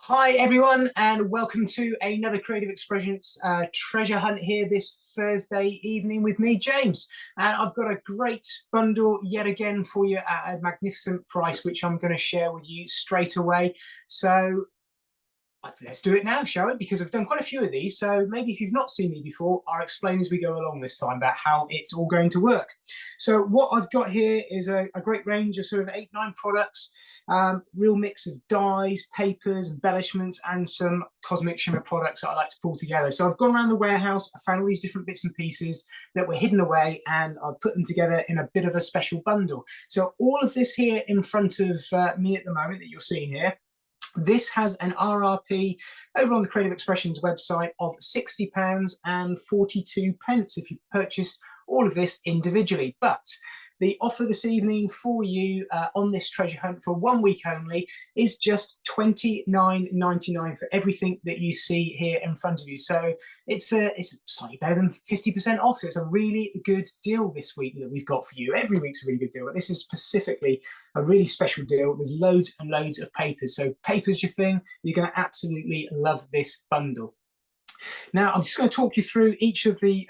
Hi everyone, and welcome to another Creative Expressions treasure hunt here this Thursday evening with me, James. And I've got a great bundle yet again for you at a magnificent price, which I'm going to share with you straight away. So let's do it now, shall we? Because I've done quite a few of these, so maybe if you've not seen me before, I'll explain as we go along this time about how it's all going to work. So what I've got here is a great range of sort of 8-9 products, real mix of dyes, papers, embellishments, and some Cosmic Shimmer products that I like to pull together. So I've gone around the warehouse, I found all these different bits and pieces that were hidden away, and I've put them together in a bit of a special bundle. So all of this here in front of me at the moment that you're seeing here, this has an RRP over on the Creative Expressions website of £60.42 if you purchased all of this individually. But the offer this evening for you on this treasure hunt for 1 week only is just £29.99 for everything that you see here in front of you. So it's slightly better than 50% off. So it's a really good deal this week that we've got for you. Every week's a really good deal, but this is specifically a really special deal. There's loads and loads of papers. So paper's your thing. You're going to absolutely love this bundle. Now, I'm just going to talk you through each of the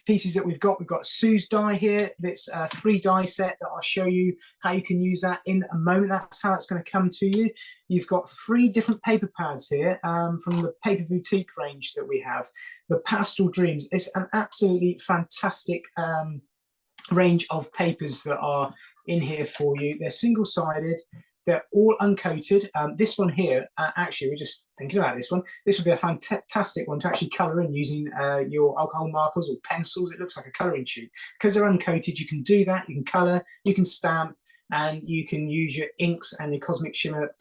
pieces that we've got. We've got Sue's die here. That's a 3 die set that I'll show you how you can use that in a moment. That's how it's going to come to you. You've got 3 different paper pads here from the Paper Boutique range that we have. The Pastel Dreams. It's an absolutely fantastic range of papers that are in here for you. They're single-sided. They're all uncoated. This one here, actually, we're just thinking about this one. This would be a fantastic one to actually colour in using your alcohol markers or pencils. It looks like a colouring sheet. Because they're uncoated, you can do that. You can colour, you can stamp, and you can use your inks and your Cosmic Shimmer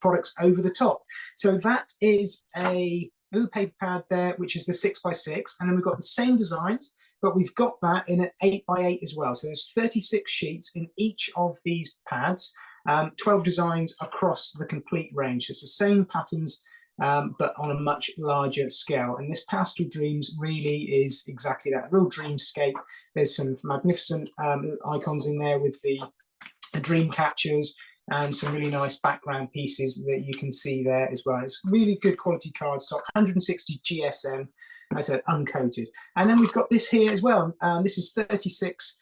products over the top. So that is a little paper pad there, which is the 6x6. And then we've got the same designs, but we've got that in an 8x8 as well. So there's 36 sheets in each of these pads. 12 designs across the complete range. It's the same patterns, but on a much larger scale. And this Pastel Dreams really is exactly that, a real dreamscape. There's some magnificent icons in there with the dream catchers and some really nice background pieces that you can see there as well. It's really good quality cardstock, 160 GSM, as I said, uncoated. And then we've got this here as well. This is 36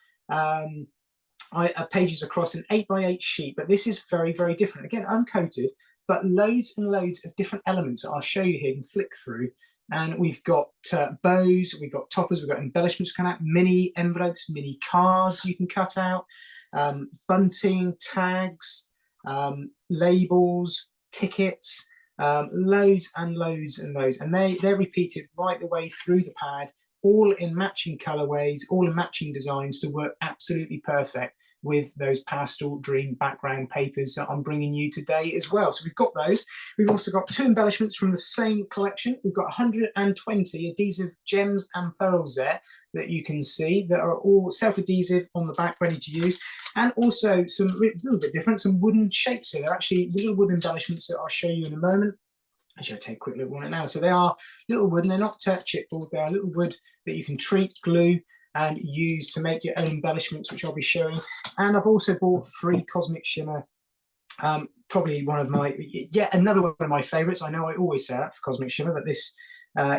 pages across an 8x8 sheet, but this is very, very different. Again, uncoated, but loads and loads of different elements that I'll show you here and flick through. And we've got bows, we've got toppers, we've got embellishments coming out, mini envelopes, mini cards you can cut out, bunting, tags, labels, tickets, loads and loads and loads. And they're repeated right the way through the pad, all in matching colorways, all in matching designs to work absolutely perfect with those Pastel Dream background papers that I'm bringing you today as well. So we've got those. We've also got 2 embellishments from the same collection. We've got 120 adhesive gems and pearls there that you can see that are all self-adhesive on the back, ready to use. And also some, a little bit different, some wooden shapes here. They're actually little wood embellishments that I'll show you in a moment. I should take a quick look on it now. So they are little wood, and they're not chipboard. They are little wood that you can treat, glue, and use to make your own embellishments, which I'll be showing. And I've also bought 3 Cosmic Shimmer, probably one of my, another one of my favourites. I know I always say that for Cosmic Shimmer, but this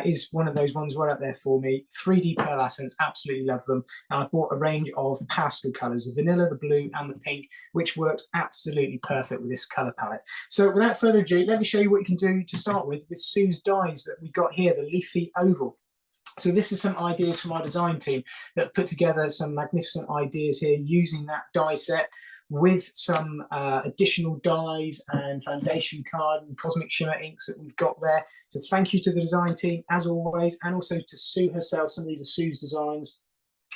is one of those ones right up there for me. 3D Pearl Accents, absolutely love them. And I bought a range of pastel colours, the vanilla, the blue, and the pink, which works absolutely perfect with this colour palette. So without further ado, let me show you what you can do to start with Sue's dies that we got here, the leafy oval. So this is some ideas from our design team that put together some magnificent ideas here using that die set with some additional dies and foundation card and Cosmic Shimmer inks that we've got there. So thank you to the design team as always, and also to Sue herself. Some of these are Sue's designs.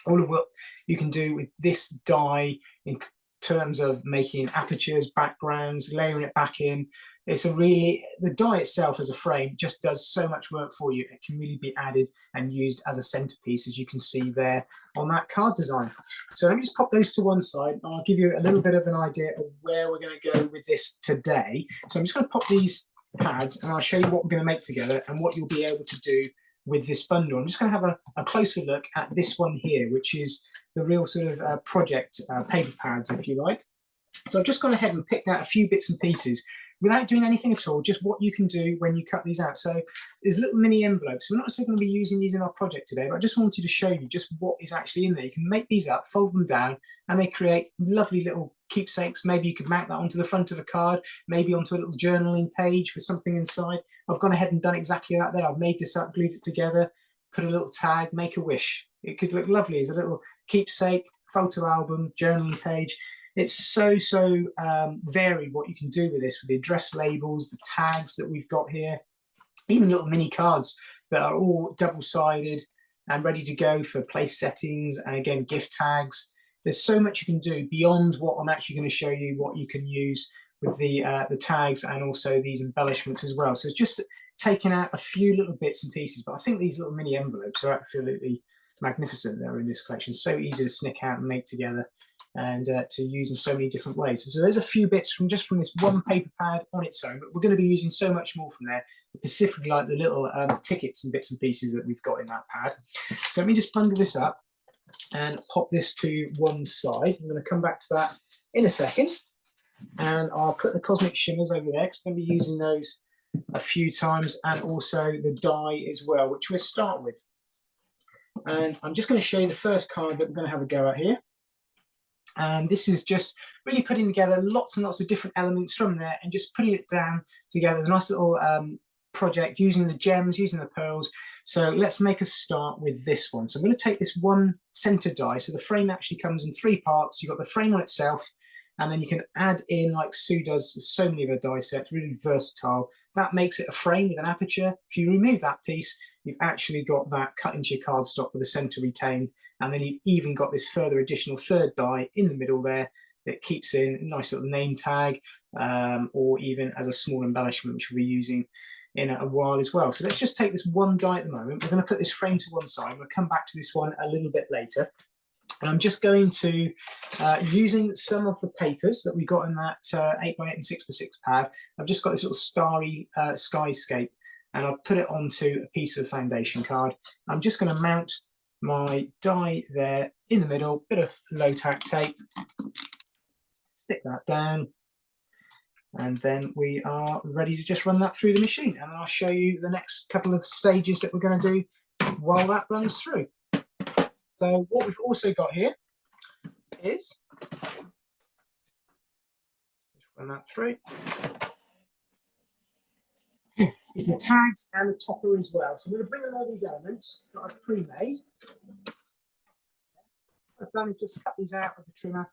All of what you can do with this die in terms of making apertures, backgrounds, layering it back in. It's a really, the die itself as a frame just does so much work for you. It can really be added and used as a centerpiece, as you can see there on that card design. So let me just pop those to one side. I'll give you a little bit of an idea of where we're going to go with this today. So I'm just going to pop these pads and I'll show you what we're going to make together and what you'll be able to do with this bundle. I'm just going to have a closer look at this one here, which is the real sort of project paper pads, if you like. So I've just gone ahead and picked out a few bits and pieces without doing anything at all, just what you can do when you cut these out. So there's little mini envelopes. We're not necessarily going to be using these in our project today, but I just wanted to show you just what is actually in there. You can make these up, fold them down, and they create lovely little keepsakes. Maybe you could mount that onto the front of a card, maybe onto a little journaling page with something inside. I've gone ahead and done exactly that there. I've made this up, glued it together, put a little tag, make a wish. It could look lovely as a little keepsake, photo album, journaling page. It's so varied what you can do with this, with the address labels, the tags that we've got here, even little mini cards that are all double-sided and ready to go for place settings, and again, gift tags. There's so much you can do beyond what I'm actually going to show you, what you can use with the tags and also these embellishments as well. So just taking out a few little bits and pieces, but I think these little mini envelopes are absolutely magnificent. They're in this collection, so easy to snick out and make together, and to use in so many different ways. So there's a few bits from just from this one paper pad on its own, but we're going to be using so much more from there, specifically like the little tickets and bits and pieces that we've got in that pad. So let me just bundle this up and pop this to one side. I'm going to come back to that in a second, and I'll put the Cosmic Shimmers over there because I'm going to be using those a few times, and also the die as well, which we'll start with. And I'm just going to show you the first card that we're going to have a go at here. And this is just really putting together lots and lots of different elements from there and just putting it down together. It's a nice little project using the gems, using the pearls. So let's make a start with this one. So I'm going to take this one center die. So the frame actually comes in 3 parts. You've got the frame on itself, and then you can add in, like Sue does with so many of her die sets, really versatile. That makes it a frame with an aperture. If you remove that piece, you've actually got that cut into your cardstock with the center retained. And then you've even got this further additional third die in the middle there that keeps in a nice little name tag, or even as a small embellishment, which we'll be using in a while as well. So let's just take this one die at the moment. We're going to put this frame to one side. We'll come back to this one a little bit later. And I'm just going to, using some of the papers that we got in that 8x8 and 6x6 pad, I've just got this little starry skyscape, and I'll put it onto a piece of foundation card. I'm just going to mount my die there in the middle, bit of low tack tape, stick that down, and then we are ready to just run that through the machine. And I'll show you the next couple of stages that we're going to do while that runs through. So what we've also got here is, run that through, is the tags and the topper as well. So I'm going to bring in all these elements that I've pre-made. What I've done is just cut these out of the trimmer.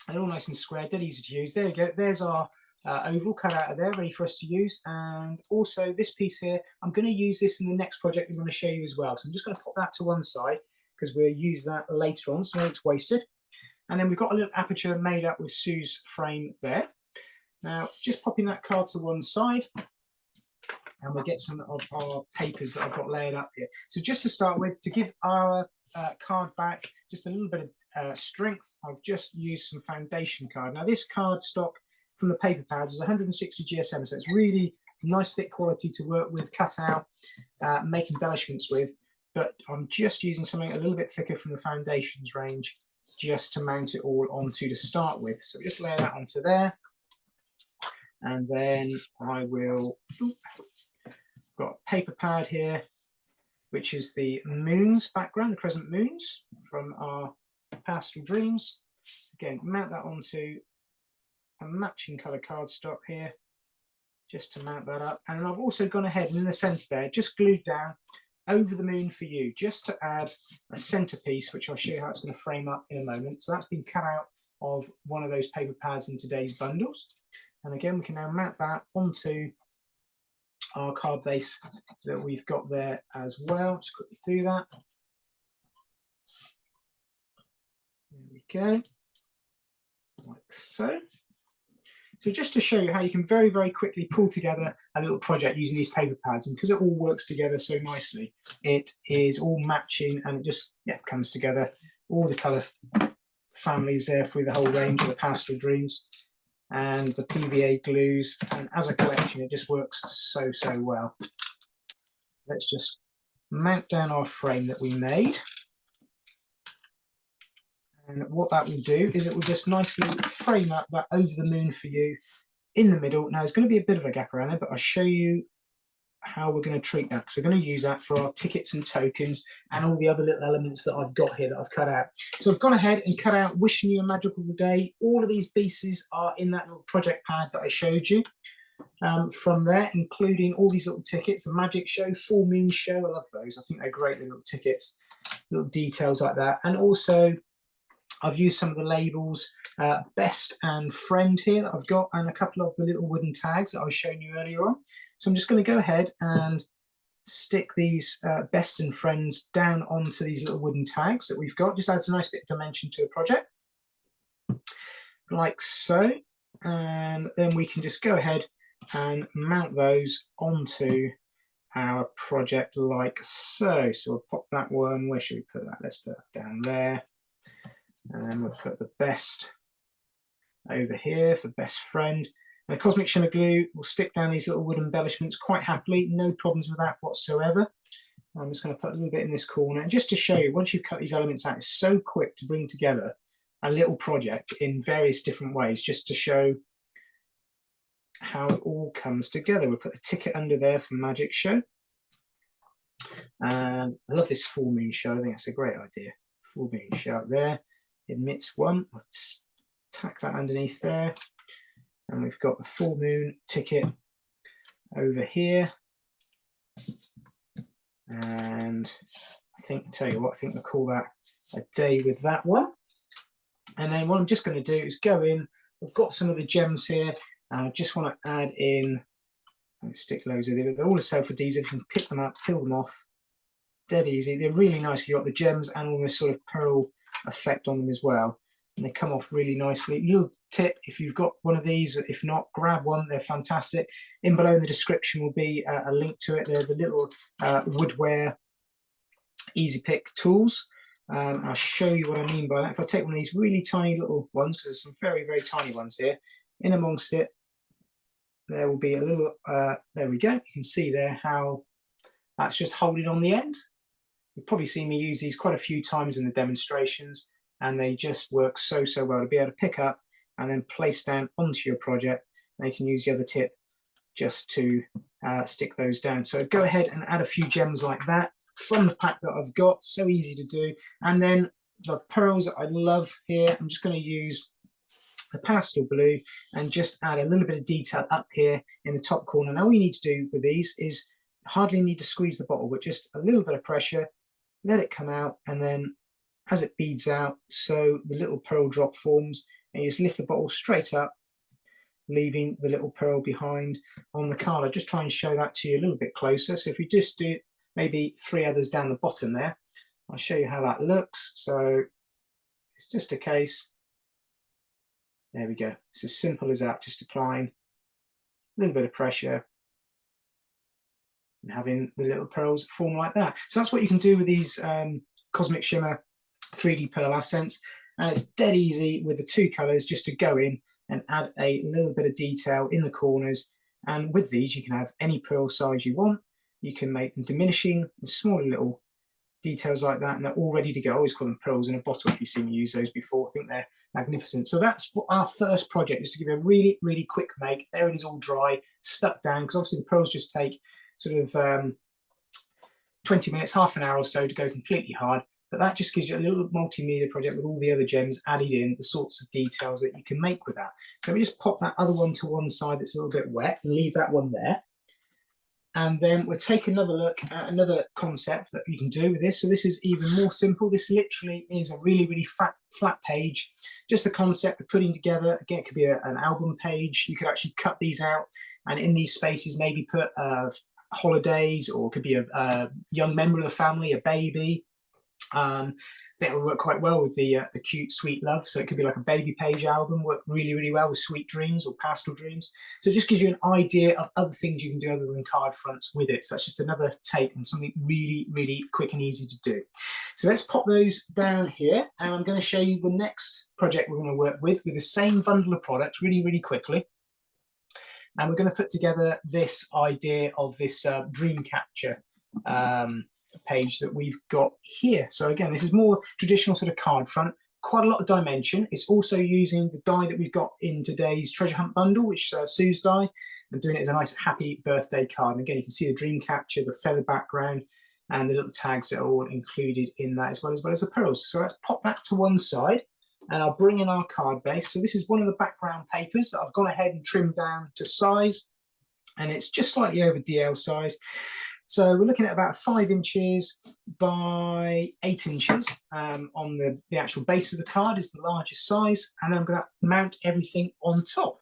They're all nice and square, dead easy to use. There we go. There's our oval cut out of there, ready for us to use. And also this piece here, I'm going to use this in the next project I'm going to show you as well. So I'm just going to pop that to one side because we'll use that later on, so it's wasted. And then we've got a little aperture made up with Sue's frame there. Now, just popping that card to one side, and we'll get some of our papers that I've got laid up here. So just to start with, to give our card back just a little bit of strength, I've just used some foundation card. Now this card stock from the paper pads is 160 GSM, so it's really nice thick quality to work with, cut out, make embellishments with. But I'm just using something a little bit thicker from the foundations range just to mount it all onto to start with. So just lay that onto there. And then I will, got a paper pad here, which is the moons background, the crescent moons from our Pastel Dreams. Again, mount that onto a matching colour cardstock here, just to mount that up. And I've also gone ahead and in the centre there, just glued down Over the Moon for You, just to add a centerpiece, which I'll show you how it's going to frame up in a moment. So that's been cut out of one of those paper pads in today's bundles. And again, we can now mount that onto our card base that we've got there as well. Just quickly do that. There we go, like so. So just to show you how you can very, very quickly pull together a little project using these paper pads, and because it all works together so nicely, it is all matching and it just comes together. All the colour families there through the whole range of the Pastel Dreams and the PVA glues, and as a collection it just works so well. Let's just mount down our frame that we made. And what that will do is it will just nicely frame up that Over the Moon for You in the middle. Now, there's going to be a bit of a gap around there, but I'll show you how we're going to treat that. So we're going to use that for our tickets and tokens and all the other little elements that I've got here that I've cut out. So I've gone ahead and cut out Wishing You a Magical Day. All of these pieces are in that little project pad that I showed you. From there, including all these little tickets, the magic show, full moon show. I love those. I think they're great little tickets, little details like that. And also I've used some of the labels, best and friend here that I've got, and a couple of the little wooden tags that I was showing you earlier on. So I'm just going to go ahead and stick these best and friends down onto these little wooden tags that we've got. Just adds a nice bit of dimension to a project, like so. And then we can just go ahead and mount those onto our project like so. So we'll pop that one. Where should we put that? Let's put that down there. And then we'll put the best over here for best friend. And the Cosmic Shimmer glue will stick down these little wood embellishments quite happily. No problems with that whatsoever. I'm just going to put a little bit in this corner. And just to show you, once you cut these elements out, it's so quick to bring together a little project in various different ways, just to show how it all comes together. We'll put the ticket under there for Magic Show. And I love this full moon show. I think that's a great idea. Full moon show up there. Emits one. Let's tack that underneath there. And we've got the full moon ticket over here. And I think, tell you what, I think we'll call that a day with that one. And then what I'm just going to do is go in. I've got some of the gems here. I just want to add in, stick loads of them. They're all self-adhesive. You can pick them up, peel them off. Dead easy. They're really nice. You've got the gems and all this sort of pearl effect on them as well. And they come off really nicely. Little tip, if you've got one of these, if not, grab one. They're fantastic. In below in the description will be a link to it. They're the little woodware easy pick tools. I'll show you what I mean by that. If I take one of these really tiny little ones, because there's some very, very tiny ones here, in amongst it, there will be a little, there we go. You can see there how that's just holding on the end. You've probably seen me use these quite a few times in the demonstrations, and they just work so, so well to be able to pick up and then place down onto your project. And you can use the other tip just to stick those down. So go ahead and add a few gems like that from the pack that I've got. So easy to do. And then the pearls that I love here, I'm just going to use the pastel blue and just add a little bit of detail up here in the top corner. Now all you need to do with these is hardly need to squeeze the bottle, but just a little bit of pressure, let it come out, and then as it beads out, so the little pearl drop forms, and you just lift the bottle straight up, leaving the little pearl behind on the card. I'll just try and show that to you a little bit closer. So if we just do maybe 3 others down the bottom there, I'll show you how that looks. So it's just a case. There we go. It's as simple as that, just applying a little bit of pressure and having the little pearls form like that. So that's what you can do with these Cosmic Shimmer 3D Pearl Accents. And it's dead easy with the 2 colours just to go in and add a little bit of detail in the corners. And with these, you can have any pearl size you want. You can make them diminishing and smaller little details like that, and they're all ready to go. I always call them pearls in a bottle. If you've seen me use those before, I think they're magnificent. So that's what our first project is, to give you a really, really quick make. There it is, all dry, stuck down, because obviously the pearls just take sort of 20 minutes, half an hour or so to go completely hard. But that just gives you a little multimedia project with all the other gems added in, the sorts of details that you can make with that. So we just pop that other one to one side that's a little bit wet and leave that one there. And then we'll take another look at another concept that you can do with this. So this is even more simple. This literally is a really, really flat page. Just the concept of putting together, again, it could be an album page. You could actually cut these out and in these spaces maybe put holidays, or it could be a young member of the family, a baby. That would work quite well with the cute sweet love. So it could be like a baby page album, work really, really well with sweet dreams or pastel dreams. So it just gives you an idea of other things you can do other than card fronts with it. So that's just another take on something really, really quick and easy to do. So let's pop those down here, and I'm going to show you the next project we're going to work with the same bundle of products really, really quickly. And we're going to put together this idea of this dream capture page that we've got here. So again, this is more traditional sort of card front, quite a lot of dimension. It's also using the die that we've got in today's treasure hunt bundle, which is Sue's die, and doing it as a nice happy birthday card. And again, you can see the dream catcher, the feather background, and the little tags that are all included in that, as well as the pearls. So let's pop that to one side, and I'll bring in our card base. So this is one of the background papers that I've gone ahead and trimmed down to size, and it's just slightly over DL size. So we're looking at about 5 inches by 8 inches on the actual base of the card is the largest size, and then I'm going to mount everything on top.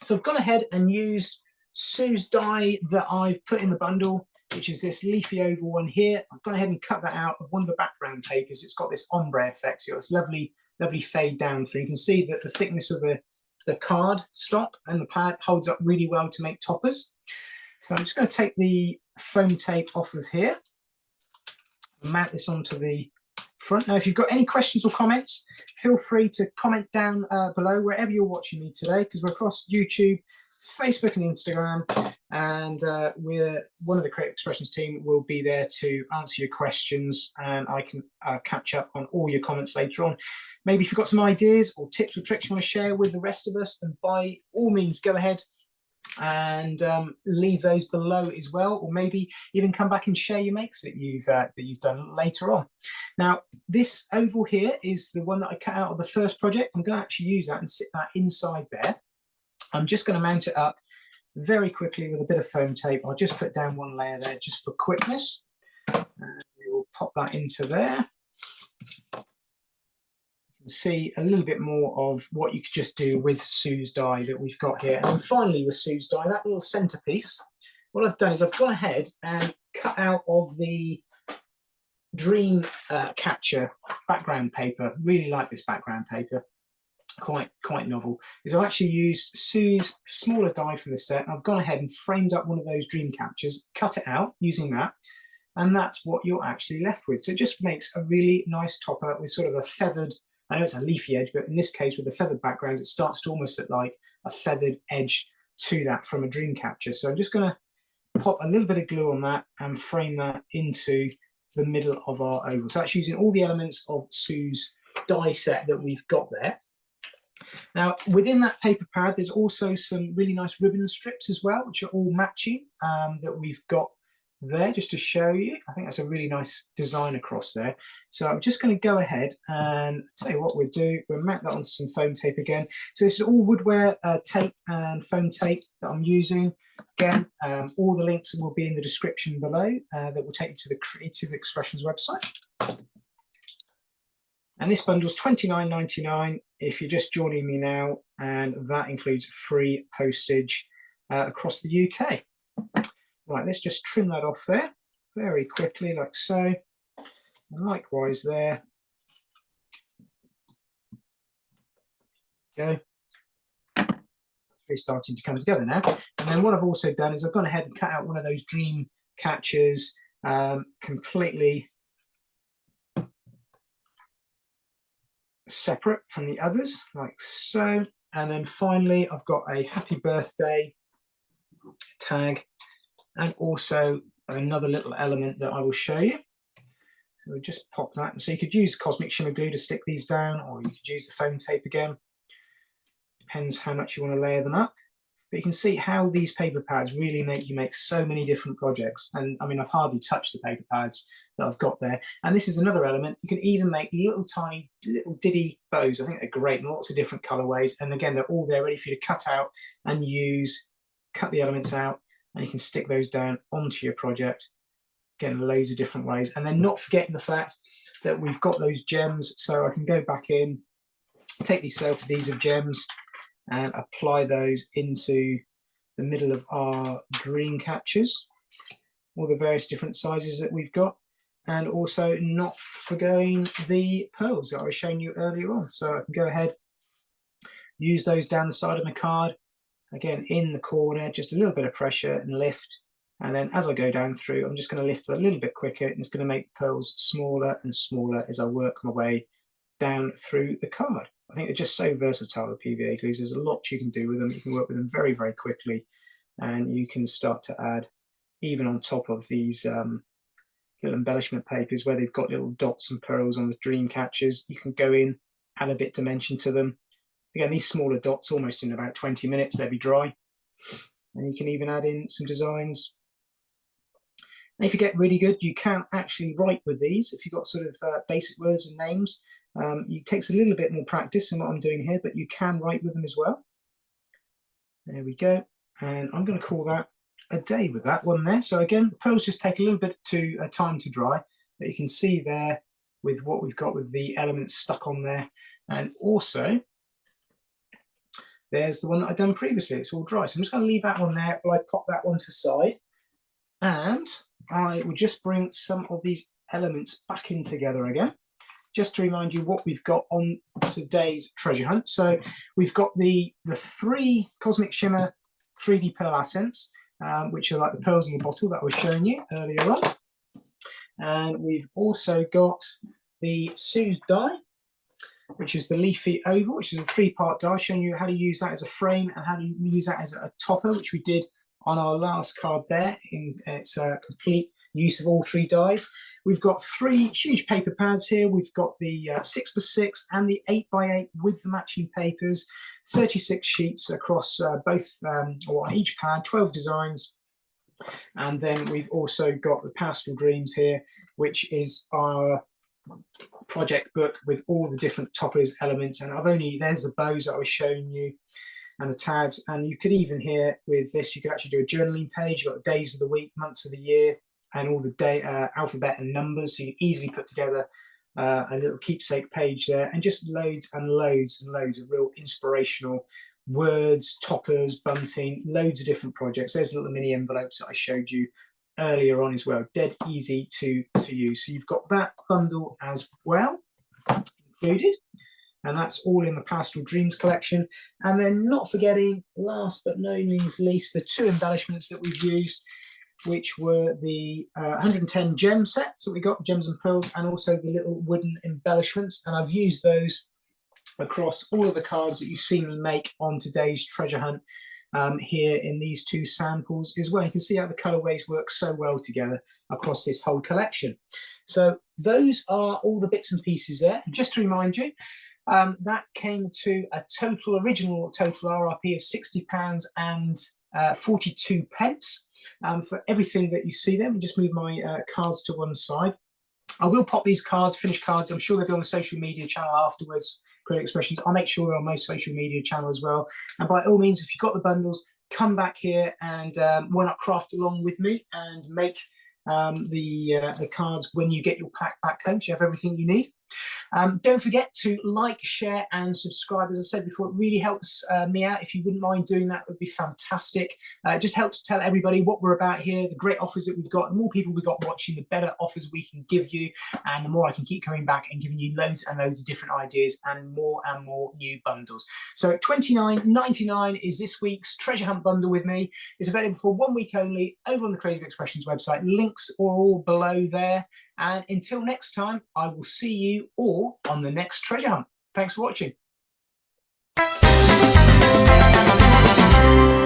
So I've gone ahead and used Sue's die that I've put in the bundle, which is this leafy oval one here. I've gone ahead and cut that out of one of the background papers. It's got this ombre effect, so it's lovely fade down through. You can see that the thickness of the card stock and the pad holds up really well to make toppers. So I'm just going to take the foam tape off of here, mount this onto the front. Now, if you've got any questions or comments, feel free to comment down below wherever you're watching me today, because we're across YouTube, Facebook and Instagram, and one of the Creative Expressions team will be there to answer your questions, and I can catch up on all your comments later on. Maybe if you've got some ideas or tips or tricks you want to share with the rest of us, then by all means go ahead and leave those below as well, or maybe even come back and share your makes that you've done later on. Now, this oval here is the one that I cut out of the first project. I'm going to actually use that and sit that inside there. I'm just going to mount it up very quickly with a bit of foam tape. I'll just put down one layer there just for quickness, and we will pop that into there. See a little bit more of what you could just do with Sue's die that we've got here. And then finally with Sue's die, that little centerpiece, what I've done is I've gone ahead and cut out of the dream catcher background paper. Really like this background paper, quite novel. Is I've actually used Sue's smaller die from the set, and I've gone ahead and framed up one of those dream catchers, cut it out using that, and that's what you're actually left with. So it just makes a really nice topper with sort of a feathered, I know it's a leafy edge, but in this case with the feathered backgrounds, it starts to almost look like a feathered edge to that from a dream catcher. So I'm just going to pop a little bit of glue on that and frame that into the middle of our oval. So that's using all the elements of Sue's die set that we've got there. Now, within that paper pad, there's also some really nice ribbon strips as well, which are all matching that we've got there just to show you. I think that's a really nice design across there. So I'm just going to go ahead and tell you what we'll do. We'll mount that onto some foam tape again. So this is all woodware tape and foam tape that I'm using. Again, all the links will be in the description below that will take you to the Creative Expressions website. And this bundle is $29.99 if you're just joining me now, and that includes free postage across the UK. Right, let's just trim that off there very quickly, like so. And likewise there. Go. It's really starting to come together now. And then what I've also done is I've gone ahead and cut out one of those dream catchers completely separate from the others, like so. And then finally, I've got a happy birthday tag, and also another little element that I will show you. So we'll just pop that. And so you could use Cosmic Shimmer Glue to stick these down, or you could use the foam tape again. Depends how much you want to layer them up. But you can see how these paper pads really make you make so many different projects. And I mean, I've hardly touched the paper pads that I've got there. And this is another element. You can even make little tiny little diddy bows. I think they're great in lots of different colorways. And again, they're all there ready for you to cut out and use, cut the elements out, and you can stick those down onto your project. Again, loads of different ways. And then not forgetting the fact that we've got those gems. So I can go back in, take these self-adhesive gems and apply those into the middle of our dream catchers, all the various different sizes that we've got. And also not forgetting the pearls that I was showing you earlier on. So I can go ahead, use those down the side of my card. Again, in the corner, just a little bit of pressure and lift. And then as I go down through, I'm just going to lift a little bit quicker, and it's going to make the pearls smaller and smaller as I work my way down through the card. I think they're just so versatile, the PVA glues. There's a lot you can do with them. You can work with them very, very quickly, and you can start to add, even on top of these little embellishment papers where they've got little dots and pearls on the dream catchers, you can go in add a bit dimension to them. Again, these smaller dots, almost in about 20 minutes, they'll be dry. And you can even add in some designs. And if you get really good, you can actually write with these. If you've got sort of basic words and names, it takes a little bit more practice than what I'm doing here, but you can write with them as well. There we go. And I'm going to call that a day with that one there. So again, the pearls just take a little bit to time to dry, but you can see there with what we've got with the elements stuck on there. And also, there's the one that I've done previously. It's all dry. So I'm just going to leave that one there while I pop that one to the side. And I will just bring some of these elements back in together again, just to remind you what we've got on today's treasure hunt. So we've got the 3 Cosmic Shimmer 3D pearl accents, which are like the pearls in the bottle that I was showing you earlier on. And we've also got the Suze die, which is the leafy oval, which is a 3-part die, showing you how to use that as a frame and how to use that as a topper, which we did on our last card there. It's a complete use of all 3 dies. We've got 3 huge paper pads here. We've got the 6x6 and the 8x8 with the matching papers, 36 sheets across both, or on each pad, 12 designs. And then we've also got the Pastel Dreams here, which is our project book with all the different toppers, elements. And there's the bows that I was showing you and the tabs. And you could even here with this, you could actually do a journaling page. You've got the days of the week, months of the year, and all the day alphabet and numbers. So you easily put together a little keepsake page there, and just loads and loads and loads of real inspirational words, toppers, bunting, loads of different projects. There's little mini envelopes that I showed you earlier on as well. Dead easy to use. So you've got that bundle as well included. And that's all in the Pastel Dreams collection. And then not forgetting, last but no means least, the 2 embellishments that we've used, which were the 110 gem sets that we got, gems and pearls, and also the little wooden embellishments. And I've used those across all of the cards that you've seen me make on today's treasure hunt here in these 2 samples as well. You can see how the colorways work so well together across this whole collection. So those are all the bits and pieces there. And just to remind you, that came to a original total RRP of £60 and 42 pence for everything that you see there. Let me just move my cards to one side. I will pop these cards, finished cards. I'm sure they'll be on the social media channel afterwards. Creative Expressions. I'll make sure they're on my social media channel as well. And by all means, if you've got the bundles, come back here and why not craft along with me and make the cards when you get your pack back home. So you have everything you need. Don't forget to like, share and subscribe. As I said before, it really helps me out. If you wouldn't mind doing that, it would be fantastic. It just helps tell everybody what we're about here, the great offers that we've got. The more people we've got watching, the better offers we can give you, and the more I can keep coming back and giving you loads and loads of different ideas and more new bundles. So $29.99 is this week's treasure hunt bundle with me. It's available for 1 week only over on the Creative Expressions website. Links are all below there. And until next time, I will see you all on the next treasure hunt. Thanks for watching.